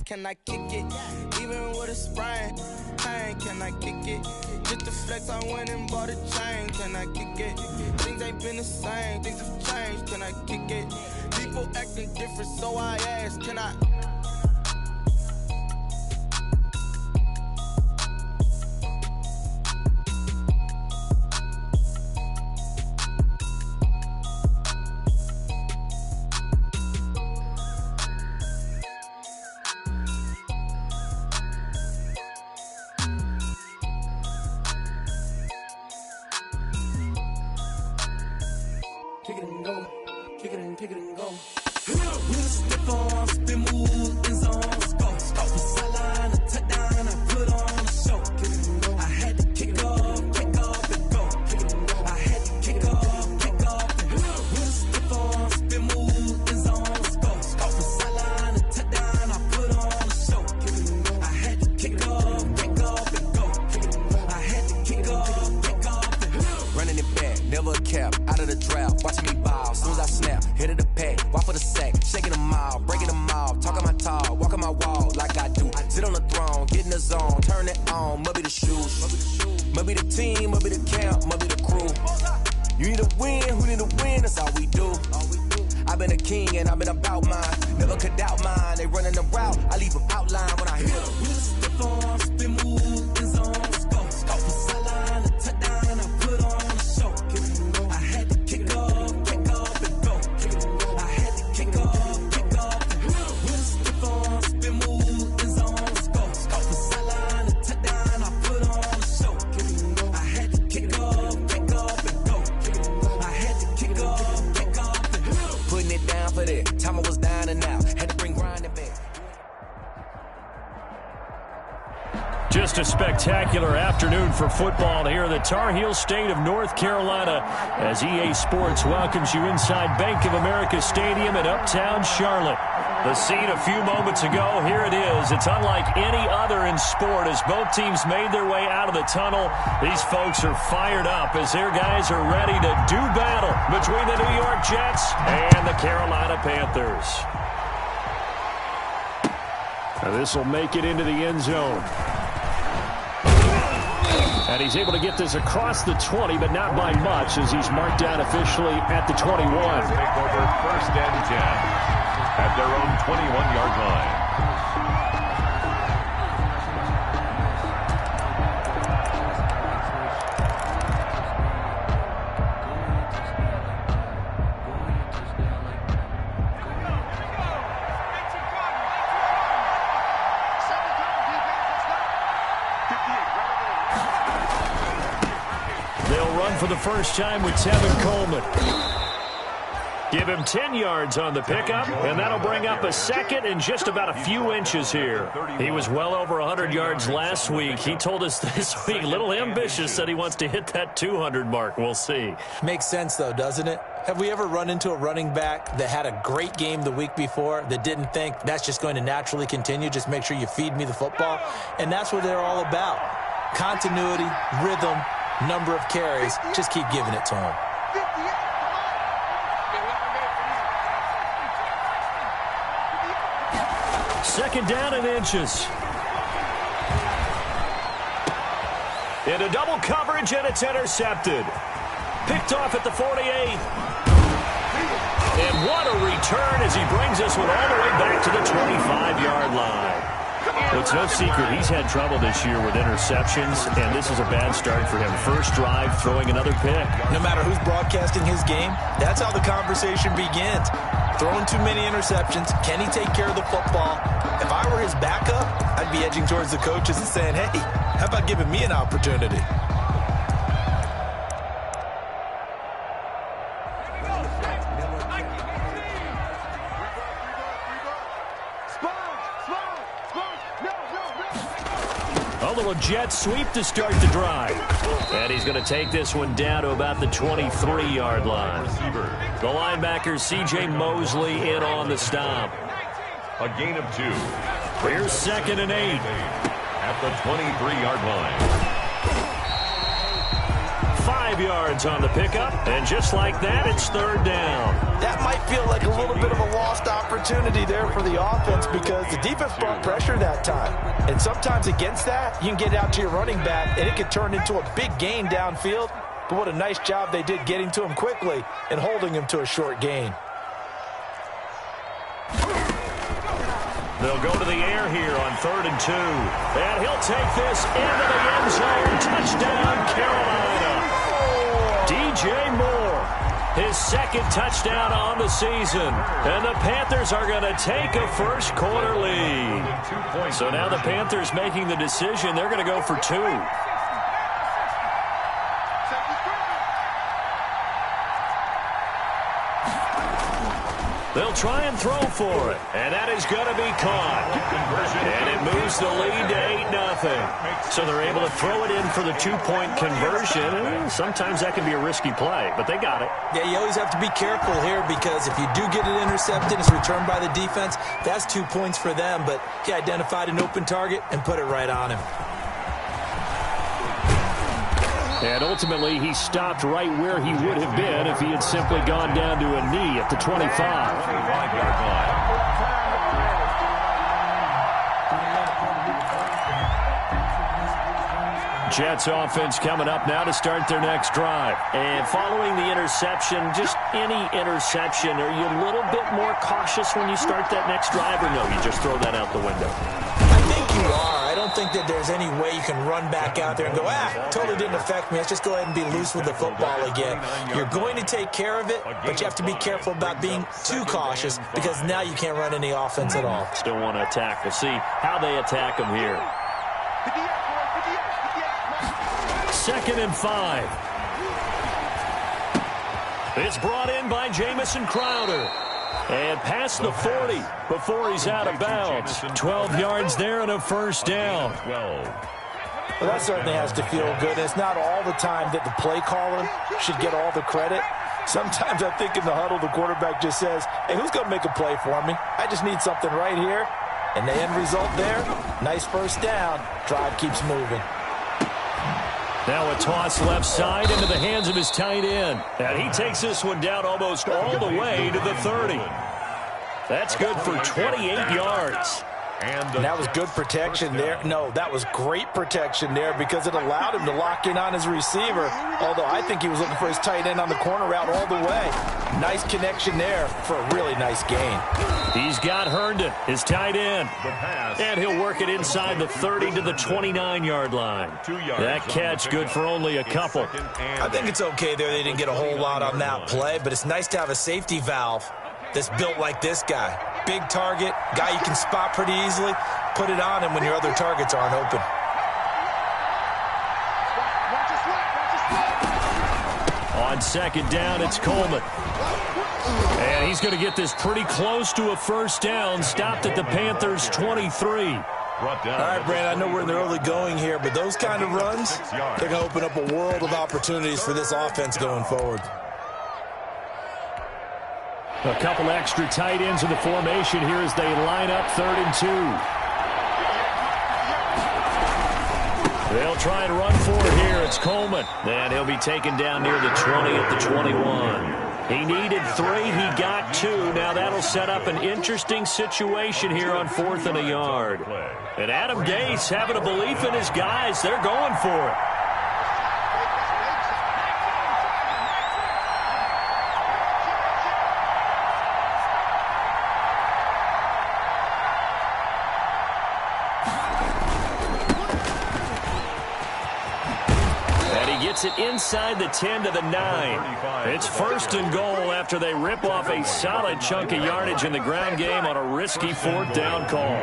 can I kick it? Even with a sprain, pain, can I kick it? Just the flex, I went and bought a chain, can I kick it? Things ain't been the same, things have changed, can I kick it? People acting different, so I ask, can I? Kick it and go, kick it and go. With a stiff arm, spin move, in zone, go. From sideline to touchdown, I put on a show. Kick it and go. I had to kick off and go. Kick it and go. I had to kick off and go. With a stiff arm, spin move, in zone, go. From sideline to touchdown, I put on a show. Kick it and go. I had to kick off and go. Kick it and go. I had to kick off and go. Running it back, never a cap, out of the drought. Watching me ball, soon as I snap, hit of the pack, walk for the sack, shaking them all, breaking them off, talking my talk, walking my wall like I do. Sit on the throne, get in the zone, turn it on, must be the shoes, must be the team, must be the camp, must be the crew. You need a win, who need a win, that's all we do. I've been a king and I've been about mine, never could doubt mine, they running the route, I leave them outline when I hit them. With a stiff arm, spin move, in zone, go. From sideline to touchdown, I put on a show. Kick it and go. I had to kick off and go. Kick it and go. I had to kick off and go. With a stiff arm, spin move, in zone, go. From sideline to touchdown, I put on a show. Kick it and go. I had to kick off and go. Kick it and go. I had to kick off and go. Putting it down for that, time I was down and out, had to bring grinding back. Just a spectacular afternoon for football here in the Tar Heel state of North Carolina as EA Sports welcomes you inside Bank of America Stadium in Uptown Charlotte. The scene a few moments ago, here it is. It's unlike any other in sport as both teams made their way out of the tunnel. These folks are fired up as their guys are ready to do battle between the New York Jets and the Carolina Panthers. Now this will make it into the end zone. And he's able to get this across the 20, but not by much as he's marked down officially at the 21. Take over 1st and 10 at their own 21-yard line. For the first time with Tevin Coleman. Give him 10 yards on the pickup, and that'll bring up a second in just about a few inches here. He was well over 100 yards last week. He told us this week, a little ambitious, that he wants to hit that 200 mark. We'll see. Makes sense, though, doesn't it? Have we ever run into a running back that had a great game the week before that didn't think that's just going to naturally continue? Just make sure you feed me the football. And that's what they're all about. Continuity, rhythm, number of carries, just keep giving it to him. Second down and inches. Into double coverage, and it's intercepted. Picked off at the 48. And what a return as he brings us one all the way back to the 25-yard line. Well, it's no secret he's had trouble this year with interceptions, and this is a bad start for him. First drive, throwing another pick. No matter who's broadcasting his game, that's how the conversation begins. Throwing too many interceptions, can he take care of the football? If I were his backup, I'd be edging towards the coaches and saying, hey, how about giving me an opportunity? A little jet sweep to start the drive. And he's going to take this one down to about the 23-yard line. The linebacker, C.J. Mosley, in on the stop. A gain of 2. Here's 2nd and 8. At the 23-yard line. 5 yards on the pickup, and just like that, it's third down. That might feel like a little bit of a lost opportunity there for the offense because the defense brought pressure that time. And sometimes against that, you can get out to your running back, and it could turn into a big gain downfield. But what a nice job they did getting to him quickly and holding him to a short gain. They'll go to the air here on 3rd and 2. And he'll take this into the end zone. Touchdown, Carolina. DJ Moore, his second touchdown on the season. And the Panthers are going to take a first quarter lead. So now the Panthers making the decision. They're going to go for 2. They'll try and throw for it, and that is going to be caught. And it moves the lead to 8-0. So they're able to throw it in for the 2-point conversion. Sometimes that can be a risky play, but they got it. Yeah, you always have to be careful here because if you do get it intercepted, it's returned by the defense. That's 2 points for them, but he identified an open target and put it right on him. And ultimately, he stopped right where he would have been if he had simply gone down to a knee at the 25. Jets offense coming up now to start their next drive. And following the interception, just any interception, are you a little bit more cautious when you start that next drive, or no, you just throw that out the window? I think you are. I don't think that there's any way you can run back out there and go, totally didn't affect me. Let's just go ahead and be loose with the football again. You're going to take care of it, but you have to be careful about being too cautious because now you can't run any offense at all. Still want to attack. We'll see how they attack him here. 2nd and 5. It's brought in by Jamison Crowder. And past the 40 before he's out of bounds. 12 yards there and a first down. Well, that certainly has to feel good. It's not all the time that the play caller should get all the credit. Sometimes I think in the huddle, the quarterback just says, hey, who's going to make a play for me? I just need something right here. And the end result there, nice first down. Drive keeps moving. Now a toss left side into the hands of his tight end. And he takes this one down almost all the way to the 30. That's good for 28 yards. And that was good protection there. No, that was great protection there because it allowed him to lock in on his receiver. Although I think he was looking for his tight end on the corner route all the way. Nice connection there for a really nice gain. He's got Herndon, his tight end. And he'll work it inside the 30 to the 29-yard line. That catch good for only a couple. I think it's okay there. They didn't get a whole lot on that play, but it's nice to have a safety valve that's built like this guy. Big target, guy you can spot pretty easily. Put it on him when your other targets aren't open. On 2nd down, it's Coleman. And he's going to get this pretty close to a first down. Stopped at the Panthers' 23. All right, Brandon, I know we're in the early going here, but those kind of runs, they're going to open up a world of opportunities for this offense going forward. A couple extra tight ends in the formation here as they line up 3rd and 2. They'll try and run for it here. It's Coleman. And he'll be taken down near the 20 at the 21. He needed 3. He got 2. Now that'll set up an interesting situation here on 4th and a yard. And Adam Gase having a belief in his guys. They're going for it. It inside the 10 to the 9. It's 1st and goal after they rip off a solid chunk of yardage in the ground game on a risky 4th down call.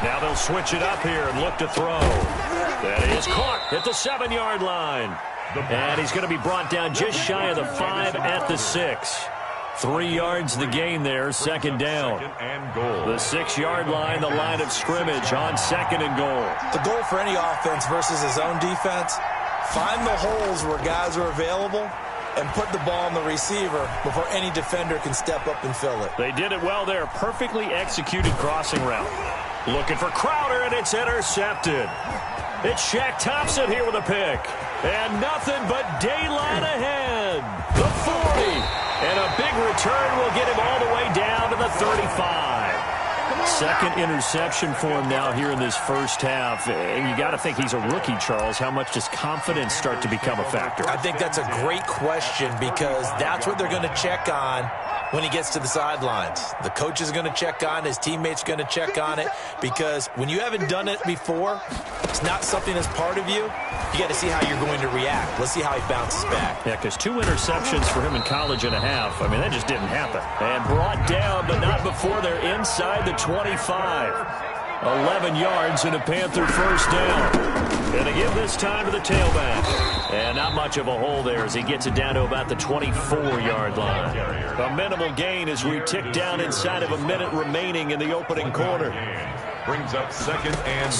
Now they'll switch it up here and look to throw. That is caught at the 7-yard line. And he's going to be brought down just shy of the 5 at the 6. 3 yards the gain there, 2nd down. The 6-yard line, the line of scrimmage on 2nd and goal. The goal for any offense versus his own defense, find the holes where guys are available and put the ball on the receiver before any defender can step up and fill it. They did it well there. Perfectly executed crossing route. Looking for Crowder, and it's intercepted. It's Shaq Thompson here with a pick. And nothing but daylight ahead. The 40. And a big return will get him all the way down to the 35. Second interception for him now here in this first half. And you got to think he's a rookie, Charles. How much does confidence start to become a factor? I think that's a great question because that's what they're going to check on when he gets to the sidelines. The coach is going to check on, his teammates are going to check on it, because when you haven't done it before, it's not something that's part of you. You got to see how you're going to react. Let's see how he bounces back. Yeah, because 2 interceptions for him in college and a half. I mean, that just didn't happen. And brought down, but not before they're inside the 25. 11 yards and a Panther first down. And they give this time to the tailback. And not much of a hole there as he gets it down to about the 24-yard line. A minimal gain as we tick down inside of a minute remaining in the opening quarter. Brings up second and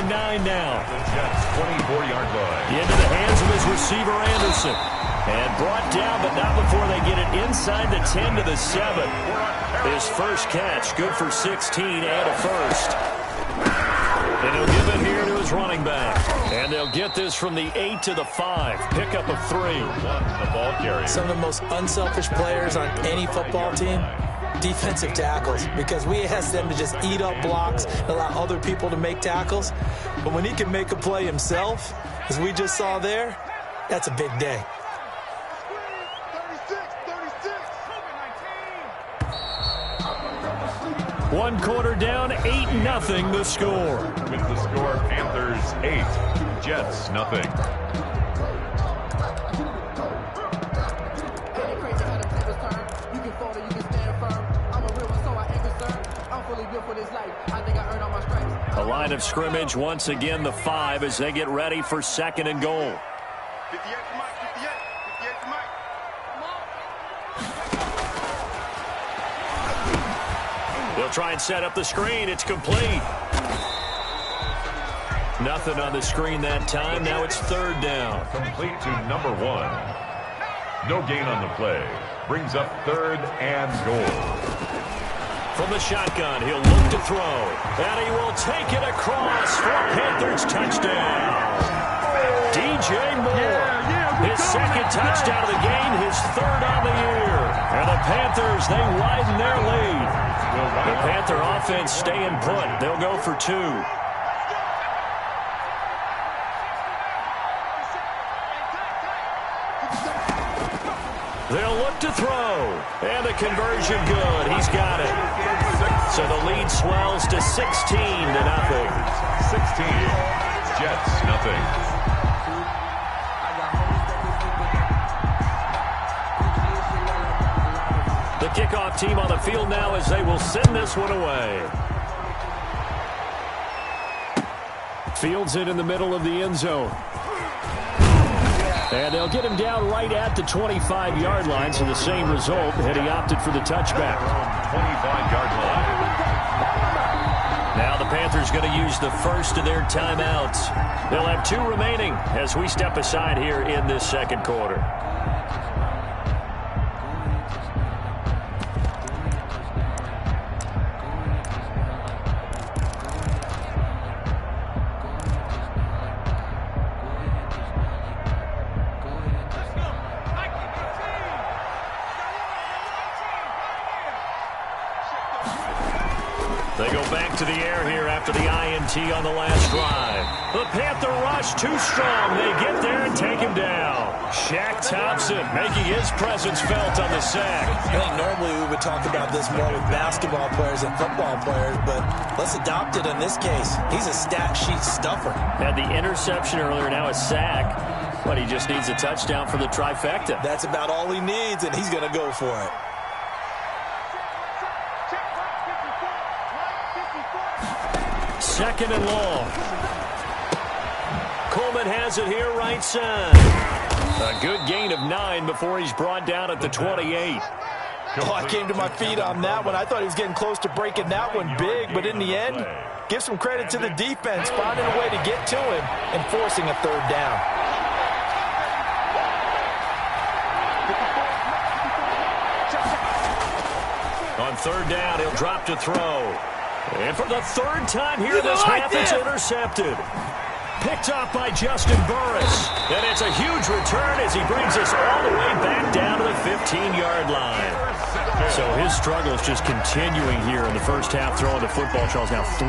9 now. Jets 24-yard line. Into the hands of his receiver, Anderson. And brought down, but not before they get it inside the 10 to the 7. His first catch, good for 16 and a first. And he'll give it here to his running back. And they'll get this from the 8 to the 5. Pickup of 3. The ball carrier. Some of the most unselfish players on any football team, defensive tackles, because we ask them to just eat up blocks and allow other people to make tackles. But when he can make a play himself, as we just saw there, that's a big day. One quarter down, 8-0 the score. With the score, Panthers 8, Jets nothing. A line of scrimmage once again, the 5 as they get ready for second and goal. They'll try and set up the screen. It's complete. Nothing on the screen that time. Now it's third down. Complete to number 1. No gain on the play. Brings up third and goal. From the shotgun, he'll look to throw. And he will take it across for a Panthers touchdown. DJ Moore. His second touchdown of the game, his third on the year. And the Panthers, they widen their lead. The Panther offense staying put. They'll go for 2. They'll look to throw. And the conversion good. He's got it. So the lead swells to 16-0. 16, Jets nothing. The kickoff team on the field now as they will send this one away. Fields it in the middle of the end zone. And they'll get him down right at the 25-yard line, so the same result had he opted for the touchback. 25-yard line. Now the Panthers going to use the first of their timeouts. They'll have 2 remaining as we step aside here in this second quarter. They go back to the air here after the INT on the last drive. The Panther rush too strong. They get there and take him down. Shaq Thompson making his presence felt on the sack. I think normally we would talk about this more with basketball players and football players, but let's adopt it in this case. He's a stat sheet stuffer. Had the interception earlier, now a sack, but he just needs a touchdown for the trifecta. That's about all he needs, and he's going to go for it. Second and long. Coleman has it here right side. A good gain of 9 before he's brought down at the 28. Oh, I came to my feet on that one. I thought he was getting close to breaking that one big, but in the end, give some credit to the defense, finding a way to get to him and forcing a third down. On third down, he'll drop to throw. And for the third time here this half, it's intercepted. Picked off by Justin Burris. And it's a huge return as he brings us all the way back down to the 15-yard line. So his struggles just continuing here in the first half, throwing the football. Charles, now 3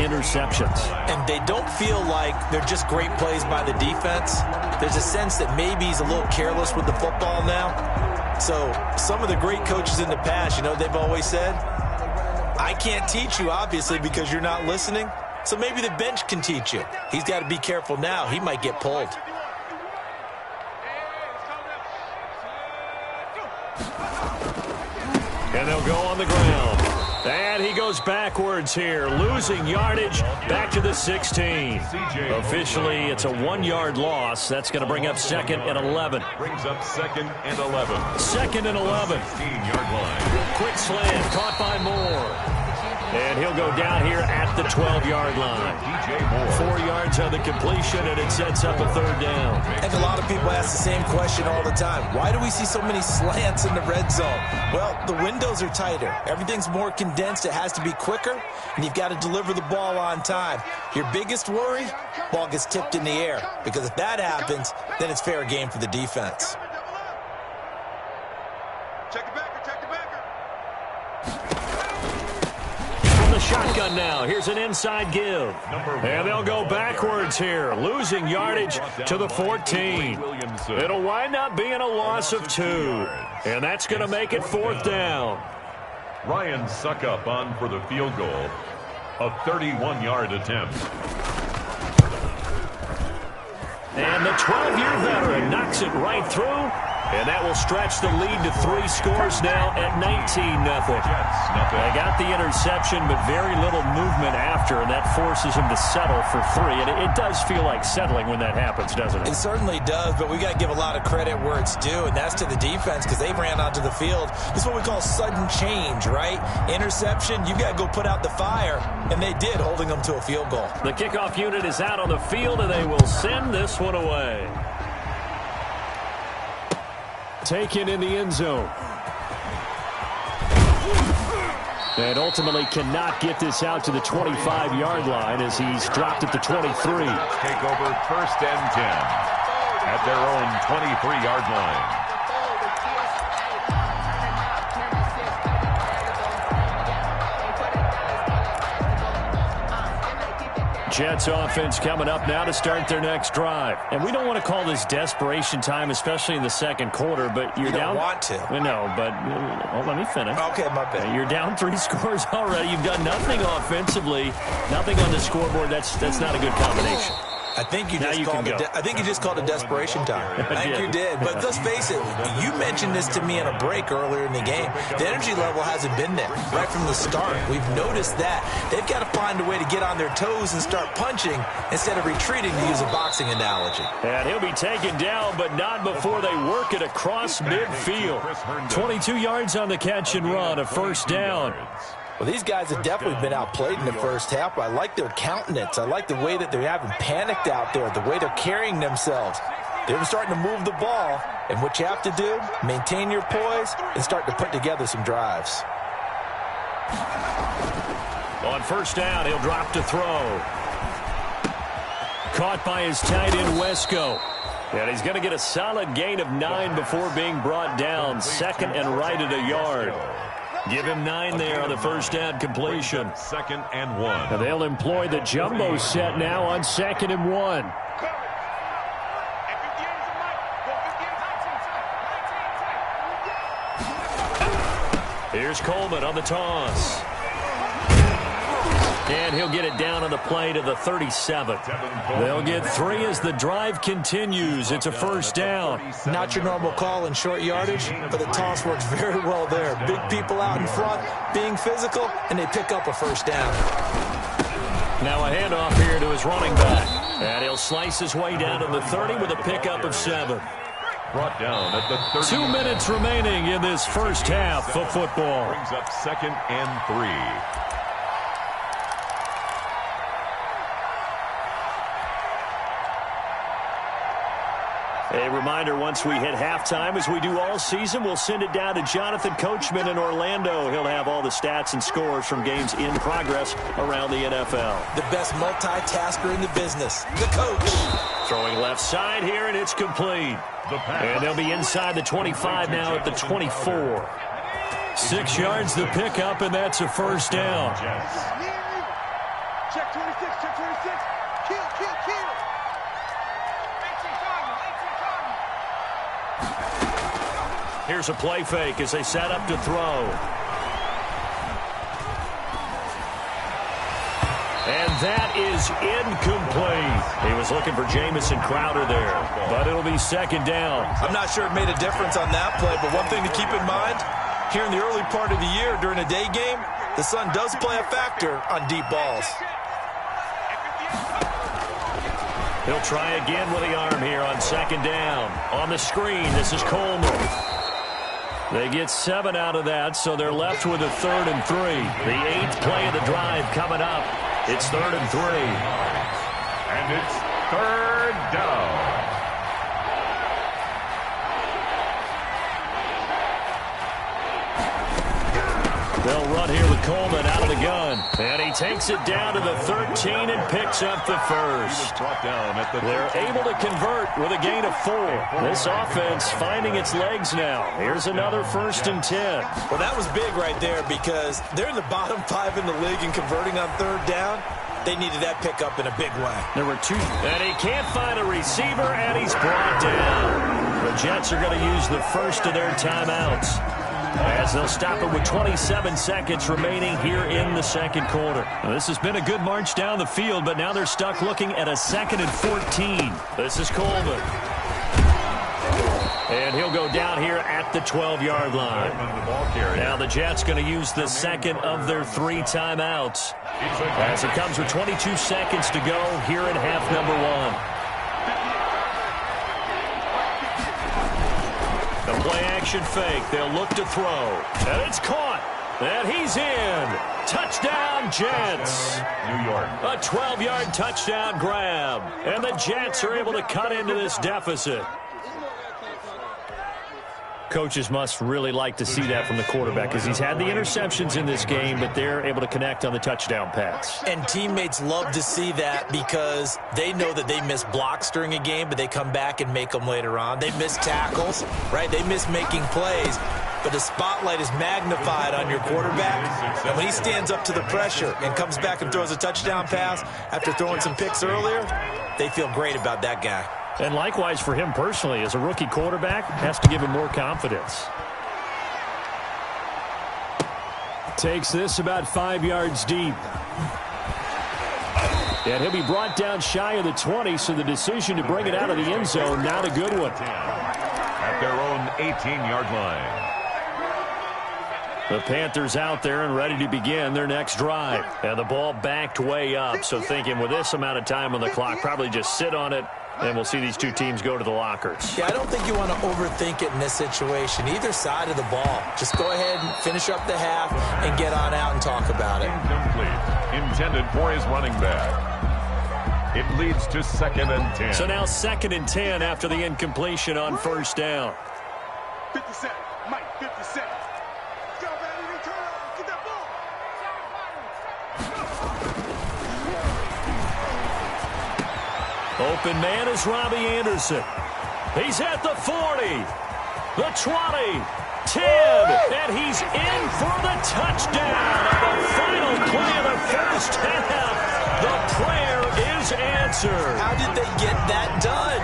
interceptions. And they don't feel like they're just great plays by the defense. There's a sense that maybe he's a little careless with the football now. So some of the great coaches in the past, you know, they've always said, I can't teach you, obviously, because you're not listening. So maybe the bench can teach you. He's got to be careful now. He might get pulled. And they'll go on the ground. And he goes backwards here, losing yardage back to the 16. Officially, it's a 1-yard loss. That's going to bring up 2nd and 11. Brings up 2nd and 11. 2nd and 11. 16-yard line. Quick slant, caught by Moore. And he'll go down here at the 12-yard line. 4 yards on the completion, and it sets up a third down. I think a lot of people ask the same question all the time. Why do we see so many slants in the red zone? Well, the windows are tighter. Everything's more condensed. It has to be quicker, and you've got to deliver the ball on time. Your biggest worry, ball gets tipped in the air, because if that happens, then it's fair game for the defense. Check the backer, check the backer. The shotgun now. Here's an inside give. And they'll go backwards here, losing yardage to the 14. It'll wind up being a loss of 2. And that's going to make it 4th down. Ryan Suckup on for the field goal. A 31-yard attempt. And the 12-year veteran knocks it right through. And that will stretch the lead to 3 scores now at 19-0. They got the interception, but very little movement after, and that forces him to settle for 3. And it does feel like settling when that happens, doesn't it? It certainly does, but we got to give a lot of credit where it's due, and that's to the defense because they ran onto the field. This is what we call sudden change, right? Interception, you got to go put out the fire, and they did, holding them to a field goal. The kickoff unit is out on the field, and they will send this one away. Taken in the end zone. And ultimately cannot get this out to the 25-yard line as he's dropped at the 23. Take over 1st and 10 at their own 23-yard line. Jets offense coming up now to start their next drive. And we don't want to call this desperation time, especially in the second quarter, but you're down. You don't want to. No, but let me finish. Okay, my bad. You're down 3 scores already. You've done nothing offensively, nothing on the scoreboard. That's not a good combination. I think you just called it desperation time. I think you did. But let's face it, you mentioned this to me in a break earlier in the game. The energy level hasn't been there right from the start. We've noticed that. They've got to find a way to get on their toes and start punching instead of retreating, to use a boxing analogy. And he'll be taken down, but not before they work it across midfield. 22 yards on the catch and run, a 1st down. Well, these guys have definitely been outplayed in the first half, but I like their countenance. I like the way that they haven't panicked out there, the way they're carrying themselves. They're starting to move the ball, and what you have to do, maintain your poise and start to put together some drives. On 1st down, he'll drop to throw. Caught by his tight end, Wesco. And he's going to get a solid gain of 9 before being brought down. 2nd and right at a yard. Give him 9 there on the 1st down completion. 2nd and 1. And they'll employ the jumbo set now on 2nd and 1. Here's Coleman on the toss. And he'll get it down on the play to the 37. They'll get 3 as the drive continues. It's a 1st down. Not your normal call in short yardage, but the toss works very well there. Big people out in front, being physical, and they pick up a 1st down. Now a handoff here to his running back. And he'll slice his way down to the 30 with a pickup of 7. Brought down at the 30. 2 minutes remaining in this first half of football. Brings up 2nd and 3. A reminder, once we hit halftime, as we do all season, we'll send it down to Jonathan Coachman in Orlando. He'll have all the stats and scores from games in progress around the NFL. The best multitasker in the business, the coach. Throwing left side here, and it's complete. And they'll be inside the 25 now at the 24. 6 yards the pickup, and that's a first down. Check 26, check 26. Kill. Here's a play fake as they set up to throw. And that is incomplete. He was looking for Jamison Crowder there, but it'll be second down. I'm not sure it made a difference on that play, but one thing to keep in mind, here in the early part of the year during a day game, the sun does play a factor on deep balls. He'll try again with the arm here on second down. On the screen, this is Coleman. They get 7 out of that, so they're left with a 3rd and 3. The 8th play of the drive coming up. It's 3rd and 3. And it's 3rd down. They'll run here with Coleman out of the gun. And he takes it down to the 13 and picks up the first. They're able to convert with a gain of 4. This offense finding its legs now. Here's another 1st and 10. Well, that was big right there because they're in the bottom 5 in the league in converting on 3rd down. They needed that pickup in a big way. There were 2. And he can't find a receiver, and he's brought down. The Jets are going to use the first of their timeouts, as they'll stop it with 27 seconds remaining here in the second quarter. Now, this has been a good march down the field, but now they're stuck looking at a 2nd and 14. This is Coleman. And he'll go down here at the 12-yard line. Now the Jets going to use the second of their 3 timeouts, as it comes with 22 seconds to go here in half number 1. The play-action fake. They'll look to throw. And it's caught. And he's in. Touchdown, Jets. New York. A 12-yard touchdown grab. And the Jets are able to cut into this deficit. Coaches must really like to see that from the quarterback, because he's had the interceptions in this game, but they're able to connect on the touchdown pass. And teammates love to see that because they know that they miss blocks during a game, but they come back and make them later on. They miss tackles, right? They miss making plays, but the spotlight is magnified on your quarterback. And when he stands up to the pressure and comes back and throws a touchdown pass after throwing some picks earlier, they feel great about that guy. And likewise for him personally, as a rookie quarterback, has to give him more confidence. Takes this about 5 yards deep. And he'll be brought down shy of the 20, so the decision to bring it out of the end zone, not a good one. At their own 18-yard line. The Panthers out there and ready to begin their next drive. And the ball backed way up, so thinking with this amount of time on the clock, probably just sit on it, and we'll see these two teams go to the lockers. Yeah, I don't think you want to overthink it in this situation. Either side of the ball. Just go ahead and finish up the half and get on out and talk about it. Incomplete. Intended for his running back. It leads to 2nd and 10. So now 2nd and 10 after the incompletion on 1st down. 50 seconds. Mike, 50 seconds. Go, baby. Turn up. Get that ball. Open man is Robbie Anderson. He's at the 40, the 20, 10, and he's in for the touchdown. And the final play of the first half, the prayer is answered. How did they get that done?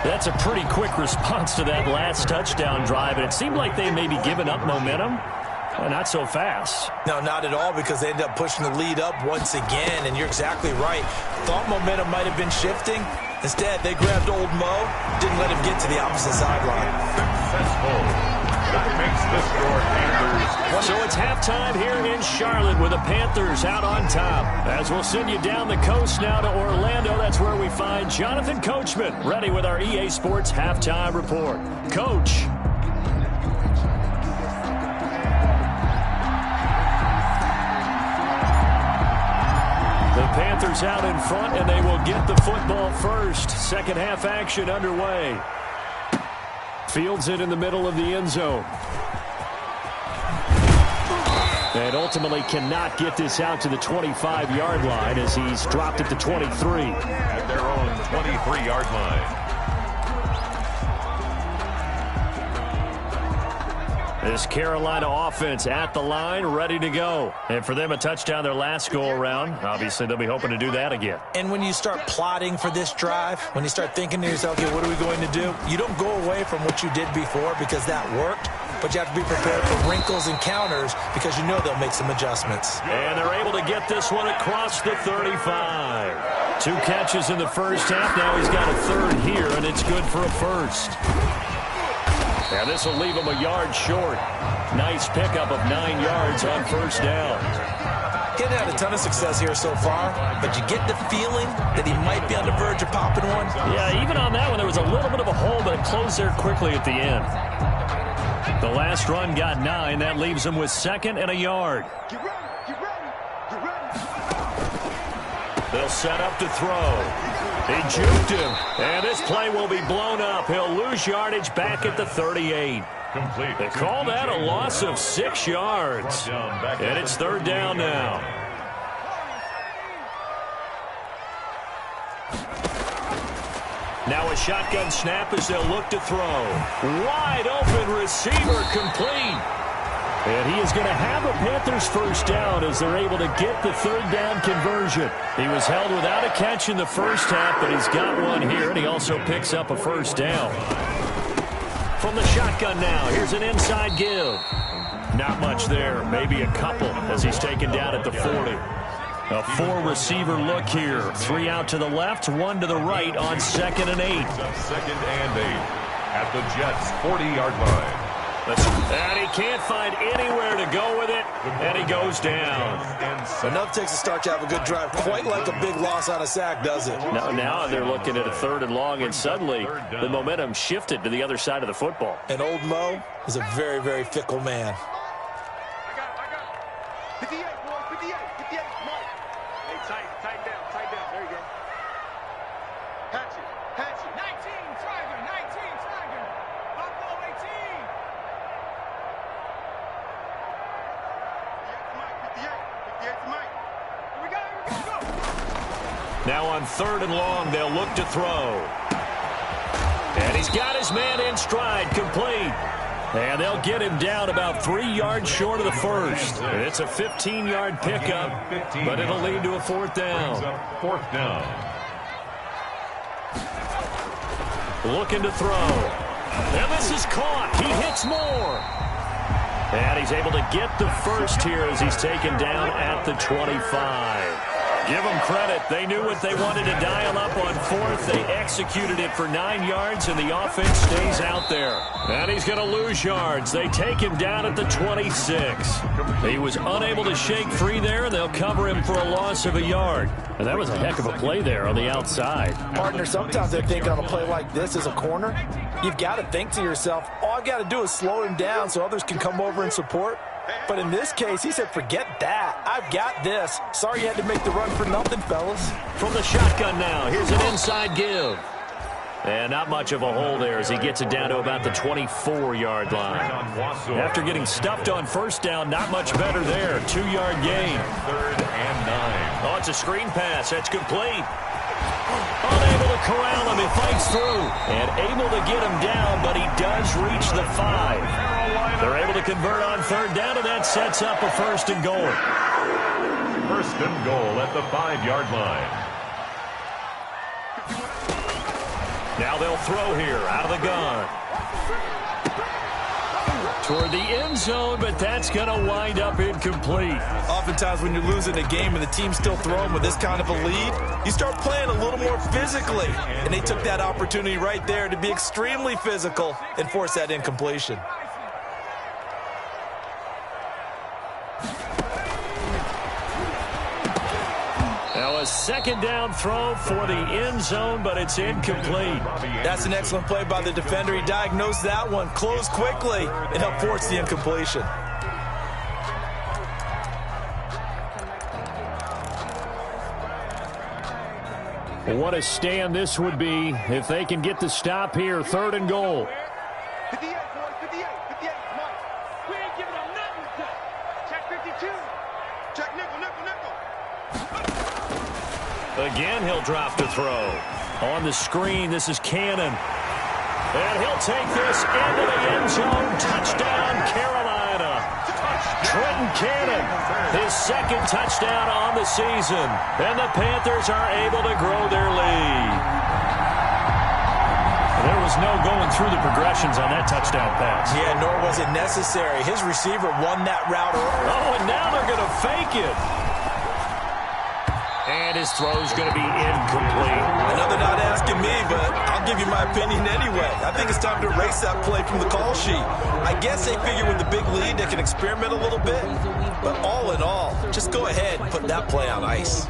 That's a pretty quick response to that last touchdown drive, and it seemed like they may be giving up momentum. Well, not so fast. No, not at all, because they end up pushing the lead up once again, and you're exactly right. Thought momentum might have been shifting. Instead, they grabbed old Mo, didn't let him get to the opposite sideline. Successful. That makes the score Panthers. So it's halftime here in Charlotte with the Panthers out on top. As we'll send you down the coast now to Orlando, that's where we find Jonathan Coachman, ready with our EA Sports halftime report. Coach. The Panthers out in front, and they will get the football first. Second half action underway. Fields it in the middle of the end zone. And ultimately cannot get this out to the 25-yard line as he's dropped at the 23. At their own 23-yard line. This Carolina offense at the line, ready to go. And for them, a touchdown their last go-around. Obviously, they'll be hoping to do that again. And when you start plotting for this drive, when you start thinking to yourself, okay, what are we going to do? You don't go away from what you did before because that worked, but you have to be prepared for wrinkles and counters because you know they'll make some adjustments. And they're able to get this one across the 35. 2 catches in the first half. Now he's got a third here, and it's good for a first. And this will leave him a yard short. Nice pickup of 9 yards on first down. He hasn't had a ton of success here so far, but you get the feeling that he might be on the verge of popping one. Yeah, even on that one, there was a little bit of a hole, but it closed there quickly at the end. The last run got 9. That leaves him with 2nd and a yard. Get ready, get ready, get ready. They'll set up to throw. He juked him, and this play will be blown up. He'll lose yardage back at the 38. Complete. They call that a loss of 6 yards. And it's third down now. Now a shotgun snap as they'll look to throw. Wide open receiver complete. And he is going to have a Panthers first down as they're able to get the third down conversion. He was held without a catch in the first half, but he's got one here, and he also picks up a first down. From the shotgun now, here's an inside give. Not much there, maybe a couple as he's taken down at the 40. A 4-receiver look here. 3 out to the left, 1 to the right on 2nd and 8. 2nd and 8 at the Jets' 40-yard line. And he can't find anywhere to go with it, and he goes down. Enough takes a start to have a good drive. Quite like a big loss on a sack, does it? Now they're looking at a 3rd and long, and suddenly the momentum shifted to the other side of the football. And old Mo is a very, very fickle man. I got it. 58, boy, 58, 58, Mike. Hey, tighten down. There you go. Hatch it. 19, Tiger. Buffalo 18. 58 to Mike. Here we go. Now on 3rd and long, they'll look to throw. And he's got his man in stride, complete. And they'll get him down about 3 yards short of the first. And it's a 15-yard pickup, but it'll lead to a 4th down. 4th down. Looking to throw. And this is caught. He hits more. And he's able to get the first here as he's taken down at the 25. Give them credit. They knew what they wanted to dial up on 4th. They executed it for 9 yards, and the offense stays out there. And he's going to lose yards. They take him down at the 26. He was unable to shake free there, and they'll cover him for a loss of a yard. And that was a heck of a play there on the outside. Partner, sometimes they're thinking on a play like this as a corner, you've got to think to yourself, all I've got to do is slow him down so others can come over and support. But in this case, he said, forget that. I've got this. Sorry you had to make the run for nothing, fellas. From the shotgun now, here's an inside give. And not much of a hole there as he gets it down to about the 24-yard line. After getting stuffed on first down, not much better there. 2-yard gain. 3rd and 9. Oh, it's a screen pass. That's complete. Unable to corral him. He fights through. And able to get him down, but he does reach the 5. They're able to convert on 3rd down, and that sets up a 1st and goal. 1st and goal at the 5-yard line. Now they'll throw here out of the gun. Toward the end zone, but that's going to wind up incomplete. Oftentimes when you're losing a game and the team's still throwing with this kind of a lead, you start playing a little more physically. And they took that opportunity right there to be extremely physical and force that incompletion. Now a 2nd down throw for the end zone, but it's incomplete. That's an excellent play by the defender. He diagnosed that one, closed quickly, and helped force the incompletion. What a stand this would be if they can get the stop here. 3rd and goal. 58, boys, 58, 58, Mike. We ain't giving them nothing today. Check 52. Check nickel, nickel, nickel. Again, he'll drop to throw. On the screen, this is Cannon. And he'll take this into the end zone. Touchdown, Carolina. Trenton Cannon, his 2nd touchdown on the season. And the Panthers are able to grow their lead. There was no going through the progressions on that touchdown pass. Yeah, nor was it necessary. His receiver won that route early. Oh, and now they're going to fake it. And his throw's going to be incomplete. I know they're not asking me, but I'll give you my opinion anyway. I think it's time to erase that play from the call sheet. I guess they figure with the big lead they can experiment a little bit. But all in all, just go ahead and put that play on ice.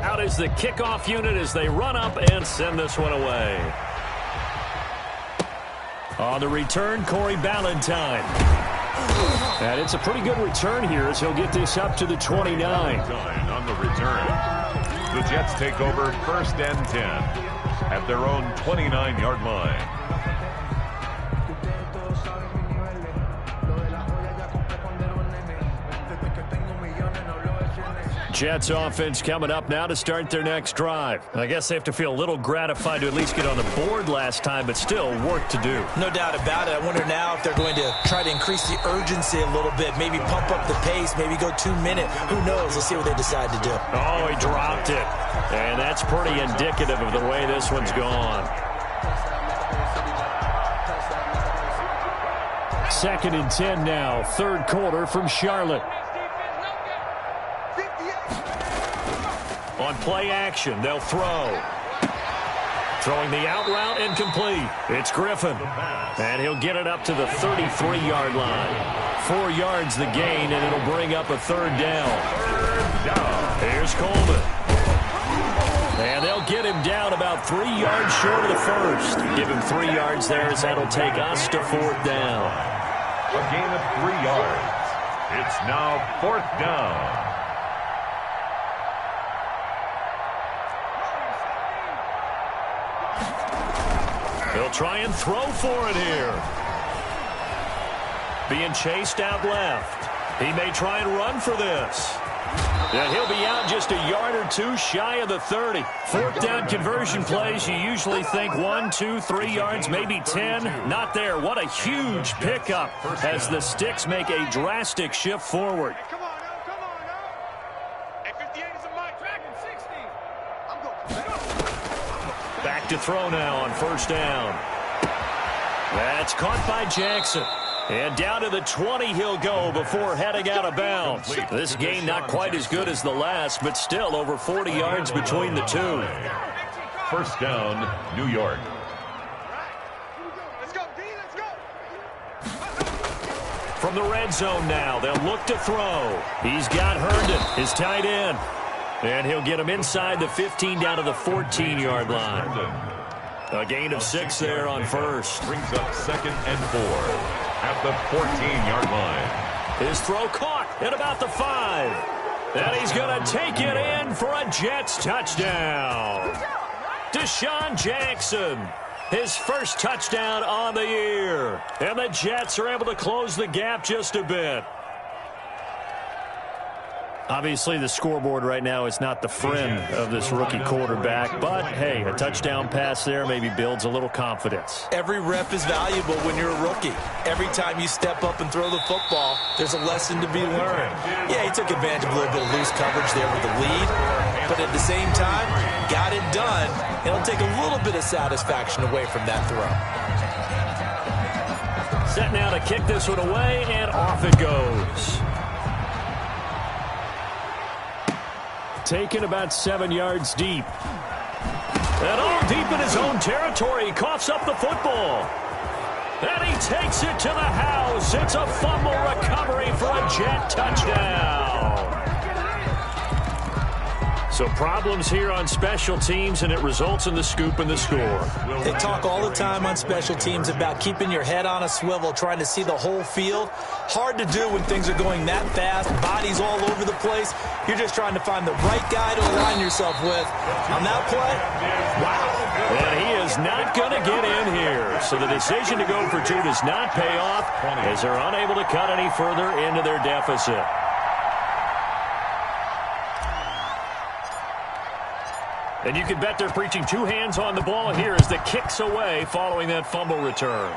Out is the kickoff unit as they run up and send this one away. On the return, Corey Ballantyne. And it's a pretty good return here as he'll get this up to the 29. On the return, the Jets take over 1st and 10 at their own 29-yard line. Jets offense coming up now to start their next drive. I guess they have to feel a little gratified to at least get on the board last time, but still work to do. No doubt about it. I wonder now if they're going to try to increase the urgency a little bit, maybe pump up the pace, maybe go 2-minute. Who knows? Let's see what they decide to do. Oh, he dropped it. And that's pretty indicative of the way this one's gone. 2nd and 10 now, 3rd quarter from Charlotte. On play action, they'll throw. Throwing the out route, incomplete. It's Griffin. And he'll get it up to the 33-yard line. 4 yards the gain, and it'll bring up a 3rd down. Here's Coleman. And they'll get him down about 3 yards short of the 1st. Give him 3 yards there as that'll take us to 4th down. A gain of 3 yards. It's now 4th down. He'll try and throw for it here. Being chased out left. He may try and run for this. And he'll be out just a yard or 2 shy of the 30. 4th down conversion plays, you usually think 1, 2, 3 yards, maybe 10. Not there. What a huge pickup as the Sticks make a drastic shift forward. Hey, come on now, come on now. Hey, 58 is a mic. Track him, 60. I'm going. Back to throw now on 1st down. That's caught by Jackson. And down to the 20 he'll go before heading out of bounds. This game not quite as good as the last, but still over 40 yards between the two. 1st down, New York. Let's go, D, let's go. From the red zone now, they'll look to throw. He's got Herndon, his tight end. And he'll get him inside the 15 down to the 14-yard line. A gain of 6 there on 1st. Brings up 2nd and 4. At the 14-yard line. His throw caught at about the 5. And he's going to take it in for a Jets touchdown. Deshaun Jackson, his 1st touchdown on the year. And the Jets are able to close the gap just a bit. Obviously, the scoreboard right now is not the friend of this rookie quarterback. But, hey, a touchdown pass there maybe builds a little confidence. Every rep is valuable when you're a rookie. Every time you step up and throw the football, there's a lesson to be learned. Yeah, he took advantage of a little bit of loose coverage there with the lead. But at the same time, got it done. It'll take a little bit of satisfaction away from that throw. Set now to kick this one away, and off it goes. Taken about 7 yards deep. And all deep in his own territory. He coughs up the football. And he takes it to the house. It's a fumble recovery for a Jet touchdown. So problems here on special teams, and it results in the scoop and the score. They talk all the time on special teams about keeping your head on a swivel, trying to see the whole field. Hard to do when things are going that fast, bodies all over the place. You're just trying to find the right guy to align yourself with. On that play, wow. And he is not going to get in here. So the decision to go for 2 does not pay off as they're unable to cut any further into their deficit. And you can bet they're preaching 2 hands on the ball here as the kick's away following that fumble return.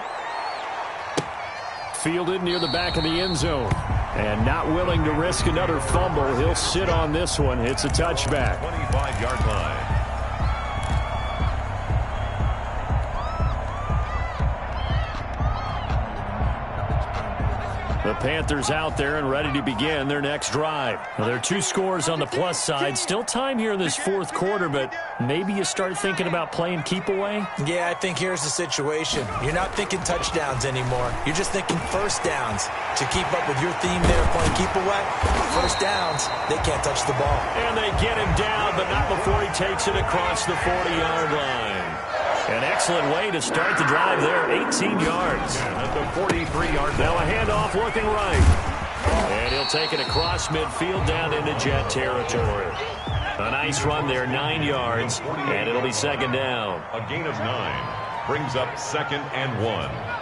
Fielded near the back of the end zone. And not willing to risk another fumble. He'll sit on this one. It's a touchback. 25-yard line. The Panthers out there and ready to begin their next drive. Well, there are 2 scores on the plus side. Still time here in this 4th quarter, but maybe you start thinking about playing keep away? Yeah, I think here's the situation. You're not thinking touchdowns anymore. You're just thinking first downs. To keep up with your theme there, playing keep away, first downs, they can't touch the ball. And they get him down, but not before he takes it across the 40-yard line. An excellent way to start the drive there, 18 yards. At the 43-yard now a handoff looking right. And he'll take it across midfield down into Jet territory. A nice run there, 9 yards, and it'll be second down. A gain of 9 brings up 2nd and 1.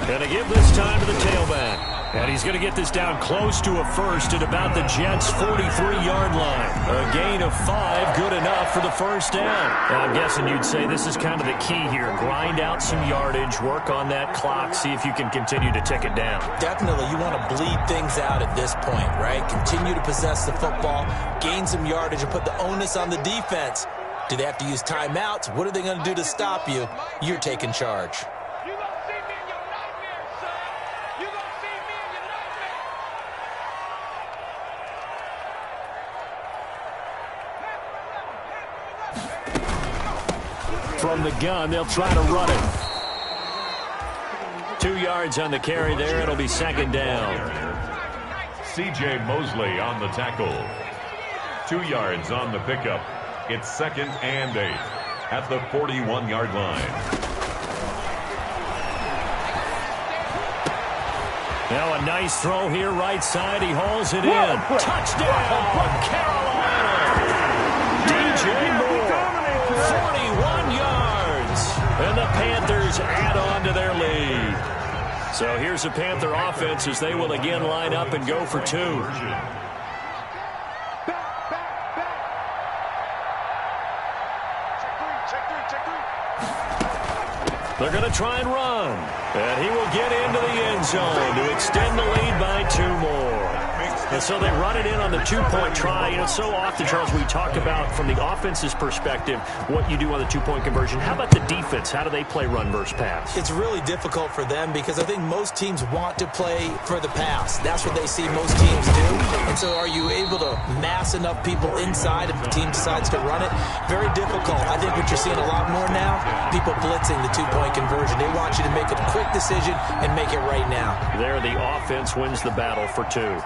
Going to give this time to the tailback. And he's going to get this down close to a first at about the Jets' 43-yard line. A gain of 5, good enough for the first down. Now, I'm guessing you'd say this is kind of the key here. Grind out some yardage, work on that clock, see if you can continue to tick it down. Definitely, you want to bleed things out at this point, right? Continue to possess the football, gain some yardage, and put the onus on the defense. Do they have to use timeouts? What are they going to do to stop you? You're taking charge. From the gun, they'll try to run it. 2 yards on the carry there. It'll be second down. C.J. Mosley on the tackle. 2 yards on the pickup. It's 2nd and 8 at the 41-yard line. Now a nice throw here, right side. He hauls it in. Touchdown, Carolina. DJ Moore, 41 yards. And the Panthers add on to their lead. So here's the Panther offense as they will again line up and go for 2. They're going to try and run. And he will get into the end zone to extend the lead by 2 more. And so they run it in on the 2-point try. You know, so often, Charles, we talk about from the offense's perspective what you do on the 2-point conversion. How about the defense? How do they play run versus pass? It's really difficult for them because I think most teams want to play for the pass. That's what they see most teams do. And so are you able to mass enough people inside if the team decides to run it? Very difficult. I think what you're seeing a lot more now, people blitzing the 2-point conversion. They want you to make a quick decision and make it right now. There, the offense wins the battle for 2.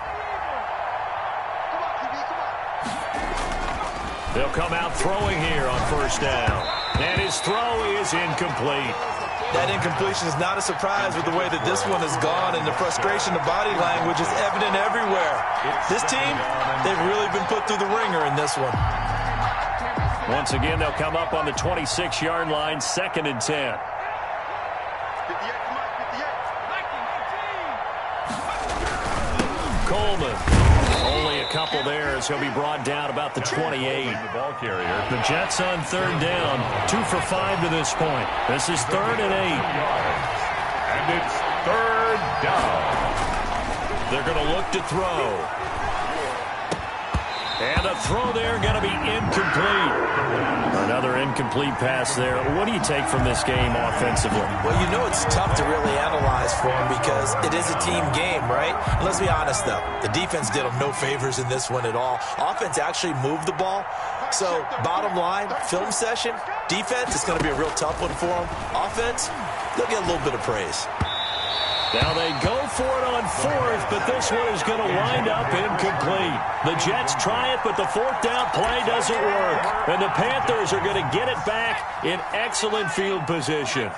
They'll come out throwing here on first down. And his throw is incomplete. That incompletion is not a surprise with the way that this one has gone, and the frustration, the body language is evident everywhere. This team, they've really been put through the ringer in this one. Once again, they'll come up on the 26-yard line, 2nd and 10. Coleman. Only a couple there as he'll be brought down about the 28. The ball carrier. The Jets on 3rd down. 2 for 5 to this point. This is 3rd and 8. And it's 3rd down. They're going to look to throw. And a throw there going to be incomplete. Another incomplete pass there. What do you take from this game offensively? Well, you know it's tough to really analyze for them because it is a team game, right? And let's be honest, though. The defense did them no favors in this one at all. Offense actually moved the ball. So, bottom line, film session, Defense, it's going to be a real tough one for them. Offense, they'll get a little bit of praise. Now they go for it on fourth, but this one is going to wind up incomplete. The Jets try it, but the fourth down play doesn't work. And the Panthers are going to get it back in excellent field position.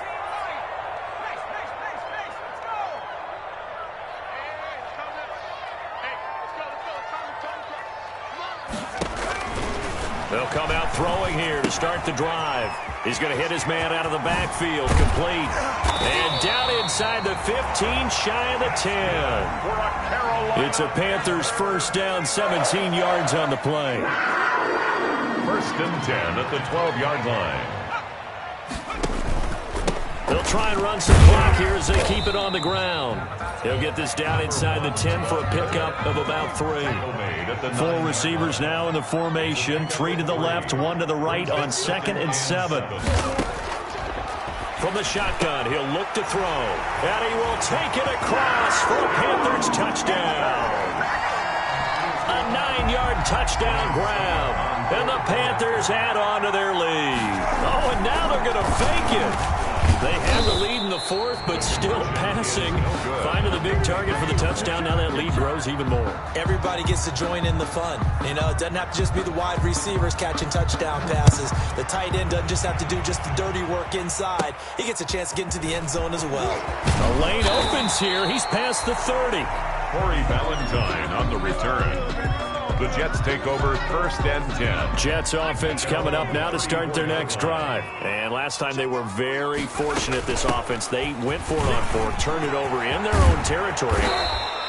They'll come out throwing here to start the drive. He's going to hit his man out of the backfield, complete. And down inside the 15, shy of the 10. It's a Panthers first down, 17 yards on the play. First and 10 at the 12-yard line. They'll try and run some clock here as they keep it on the ground. They'll get this down inside the 10 for a pickup of about 3. 4 receivers now in the formation. 3 to the left, 1 to the right on 2nd and 7. From the shotgun, he'll look to throw. And he will take it across for a Panthers touchdown. A 9-yard touchdown grab. And the Panthers add on to their lead. Oh, and now they're going to fake it. They have the lead in the fourth, but still passing. Finding the big target for the touchdown. Now that lead grows even more. Everybody gets to join in the fun. You know, it doesn't have to just be the wide receivers catching touchdown passes. The tight end doesn't just have to do just the dirty work inside. He gets a chance to get into the end zone as well. A lane opens here. He's past the 30. Corey Valentine on the return. The Jets take over first and 10. Jets offense coming up now to start their next drive. And last time they were very fortunate, this offense. They went for it on 4, turned it over in their own territory.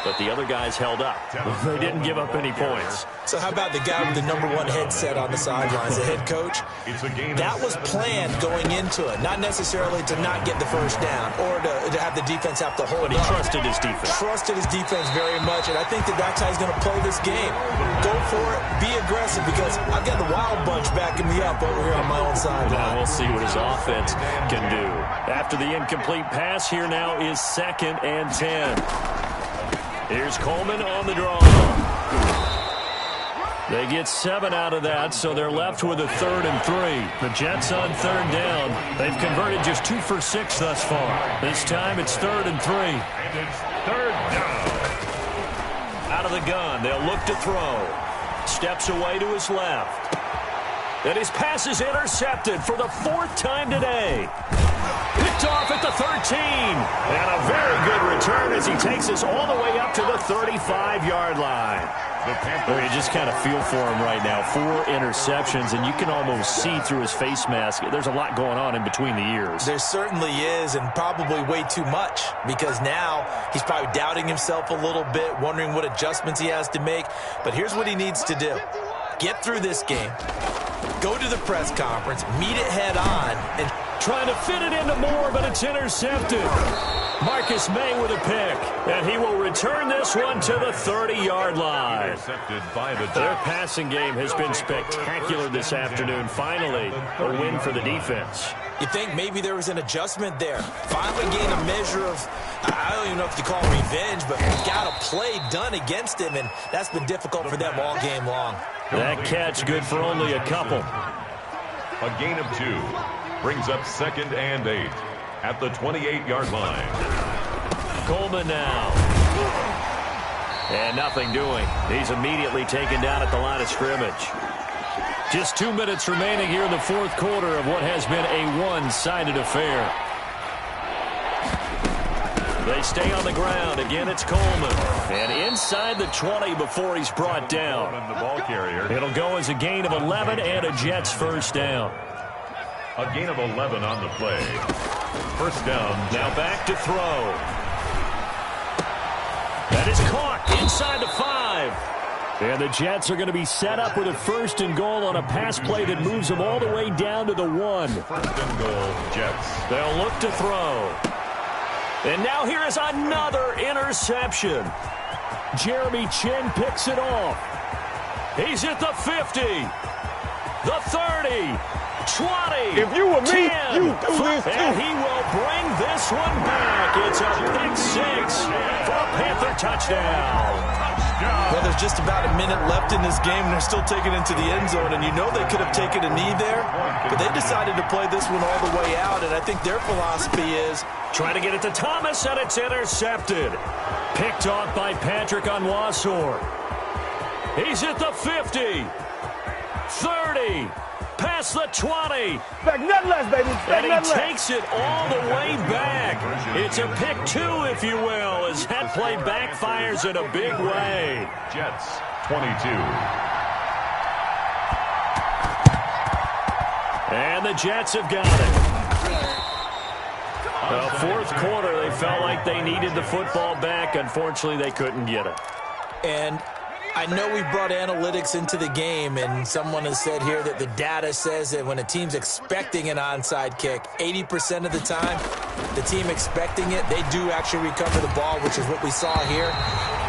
But the other guys held up. They didn't give up any points. So how about the guy with the #1 headset on the sidelines, the head coach? That was planned going into it, not necessarily to not get the first down or to have the defense have to hold But he up. trusted his defense. Trusted his defense very much, and I think that's how he's going to play this game. Go for it, be aggressive, because I've got the Wild Bunch backing me up over here on my own sideline. Now we'll see what his offense can do. After the incomplete pass, here now is 2nd and 10. Here's Coleman on the draw. They get 7 out of that, so they're left with a 3rd and 3. The Jets on 3rd down. They've converted just 2 for 6 thus far. This time it's 3rd and 3. And it's 3rd down. Out of the gun, they'll look to throw. Steps away to his left. And his pass is intercepted for the 4th time today. Picked off at the 13. And a very good return as he takes us all the way up to the 35-yard line. You just kind of feel for him right now. 4 interceptions, and you can almost see through his face mask. There's a lot going on in between the ears. There certainly is, and probably way too much, because now he's probably doubting himself a little bit, wondering what adjustments he has to make. But here's what he needs to do. Get through this game. Go to the press conference, meet it head on, and trying to fit it into Moore, but it's intercepted. Marcus May with a pick, and he will return this one to the 30-yard line. Intercepted by the Jets. Their passing game has been spectacular this afternoon. Finally, a win for the defense. You think maybe there was an adjustment there. Finally gained a measure of, I don't even know if you call it revenge, but got a play done against him, and that's been difficult for them all game long. That catch good for only a couple. A gain of 2 brings up 2nd and 8 at the 28-yard line. Coleman now. And nothing doing. He's immediately taken down at the line of scrimmage. Just 2 minutes remaining here in the 4th quarter of what has been a one-sided affair. They stay on the ground. Again, it's Coleman. And inside the 20 before he's brought down. The ball carrier. It'll go as a gain of 11 and a Jets first down. A gain of 11 on the play. First down. Now back to throw. That is caught inside the 5. And the Jets are going to be set up with a 1st and goal on a pass play that moves them all the way down to the 1. 1st and goal, Jets. They'll look to throw. And now here is another interception. Jeremy Chin picks it off. He's at the 50, the 30, 20, If you were me, 10, you do this too. and he will bring this one back. It's a pick 6 for a Panther touchdown. Well, there's just about a minute left in this game, and they're still taking it into the end zone, and you know they could have taken a knee there, but they decided to play this one all the way out, and I think their philosophy is trying to get it to Thomas, and it's intercepted. Picked off by Patrick Onwuasor. He's at the 50, 30, past the 20. Back, nothing less, baby. And he takes it all the way back. It's a pick two, if you will, as that play backfires in a big way. Jets, 22. And the Jets have got it. Fourth quarter, they felt like they needed the football back. Unfortunately, they couldn't get it. And I know we brought analytics into the game, and someone has said here that the data says that when a team's expecting an onside kick, 80% of the time, the team expecting it, they do actually recover the ball, which is what we saw here.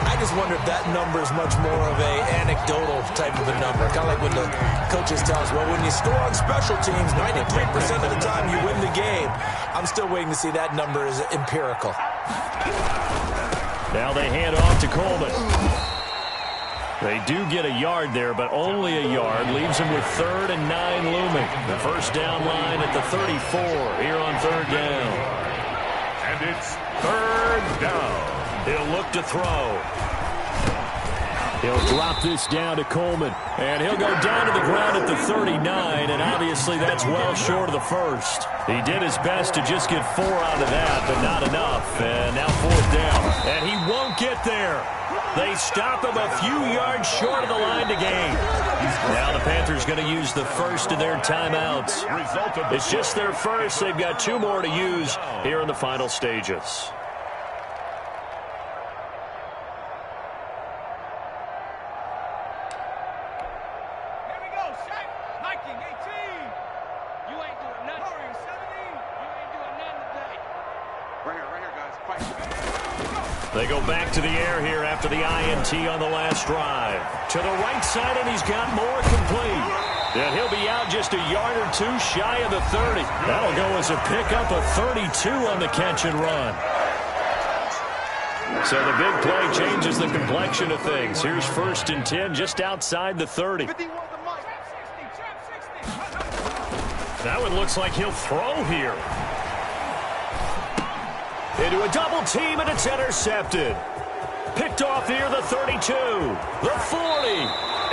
I just wonder if that number is much more of a anecdotal type of a number. Kind of like when the coaches tell us, well, when you score on special teams, 93% of the time you win the game. I'm still waiting to see that number is empirical. Now they hand off to Coleman. They do get a yard there, but only a yard. Leaves them with 3rd and 9 looming. The first down line at the 34 here on 3rd down. And it's 3rd down. He'll look to throw. He'll drop this down to Coleman. And he'll go down to the ground at the 39, and obviously that's well short of the first. He did his best to just get 4 out of that, but not enough. And now 4th down. And he won't get there. They stop him a few yards short of the line to gain. Now the Panthers going to use the first of their timeouts. It's just their first. They've got 2 more to use here in the final stages. They go back to the air here after the INT on the last drive. To the right side, and he's got more complete. And he'll be out just a yard or 2 shy of the 30. That'll go as a pickup of 32 on the catch and run. So the big play changes the complexion of things. Here's 1st and 10 just outside the 30. That one looks like he'll throw here. Into a double team, and it's intercepted. Picked off here, the 32, the 40,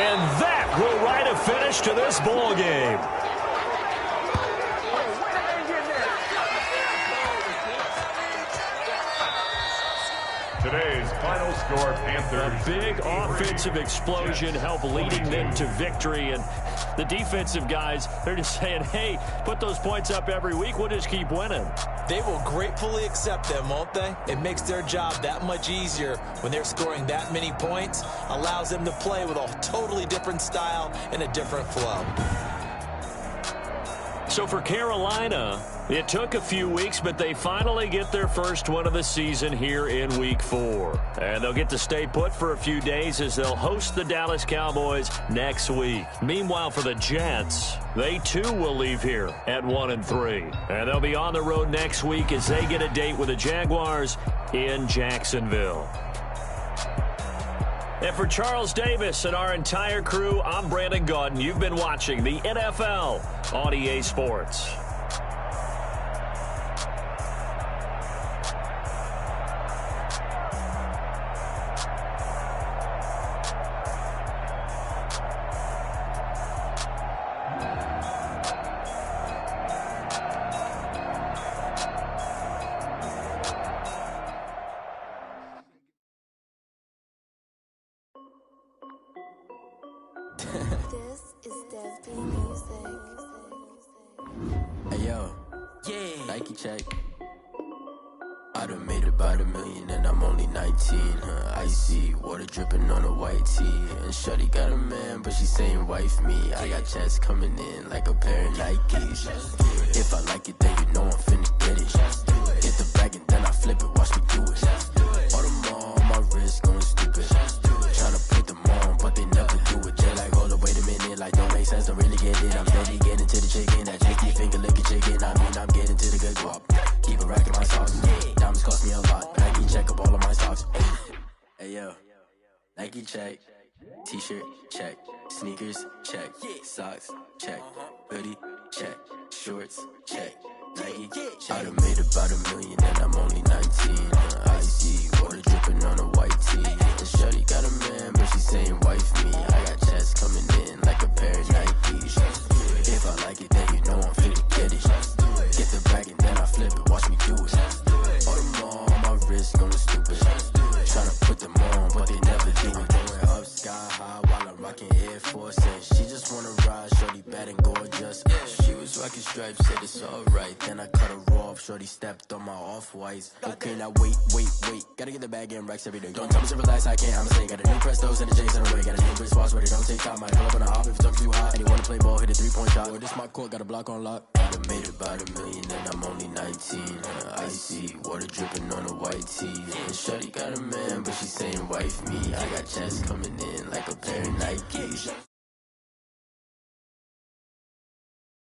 and that will write a finish to this ball game. Today's final score, Panthers. A big offensive explosion helped leading them to victory, and the defensive guys, they're just saying, hey, put those points up every week, we'll just keep winning. They will gratefully accept them, won't they? It makes their job that much easier when they're scoring that many points, allows them to play with a totally different style and a different flow. So for Carolina, it took a few weeks, but they finally get their first one of the season here in Week 4. And they'll get to stay put for a few days as they'll host the Dallas Cowboys next week. Meanwhile, for the Jets, they too will leave here at 1-3. And they'll be on the road next week as they get a date with the Jaguars in Jacksonville. And for Charles Davis and our entire crew, I'm Brandon Gaudin. You've been watching the NFL on EA Sports. This is Dev D Music. Hey yo, yeah, Nike check. I done made about $1 million and I'm only 19. Icy water dripping on a white tee. And shorty got a man, but she saying wife me. I got checks coming in like a pair of Nikes. If I like it, then you know I'm finna get it. Hit the bag and then I flip it, watch me do it. All on my wrist going stupid. Tryna put them on, but they never do it. They're like, hold up, wait a minute, like don't make sense, don't really get it. I'm steady getting to the chicken, that chicky finger licking chicken. I mean, I'm getting to the good guap. Keep a rack in my socks. Diamonds cost me a lot, but I can check up all of my stocks. Hey yo, check. T-shirt, check. Sneakers, check. Socks, check. Hoodie, check. Shorts, check. Nike, I done made about $1 million and I'm only 19. Icy, water dripping on a white tee. And shorty got a man, but she saying wife me. I got chats coming in like a pair of Nikes. If I like it, then you know I'm finna get it. Get the bag and then I flip it, watch me do it. All them on my wrist going stupid. Tryna put them on, but they never do it. Going up sky high while I'm rocking Air Force. And she just wanna ride, shorty bad and gorgeous. She was rocking stripes, said it's alright. Then I cut her off, shorty stepped on my off-whites. Okay, now wait. Gotta get the bag and racks every day. Don't tell me to relax, I can't, I'ma say. Got a new Prestos and a J's in a way. Got a new wrist watch, but it don't take time. Might pull up on a hop if it's talking too hot. And you wanna play ball, hit a 3-point shot. Or this my court, got a block on lock. I done made about $1 million and I'm only 19. Icy, water dripping on a white tee. And shorty got a man, but she saying wife me. I got chats coming in like a pair of Nikes.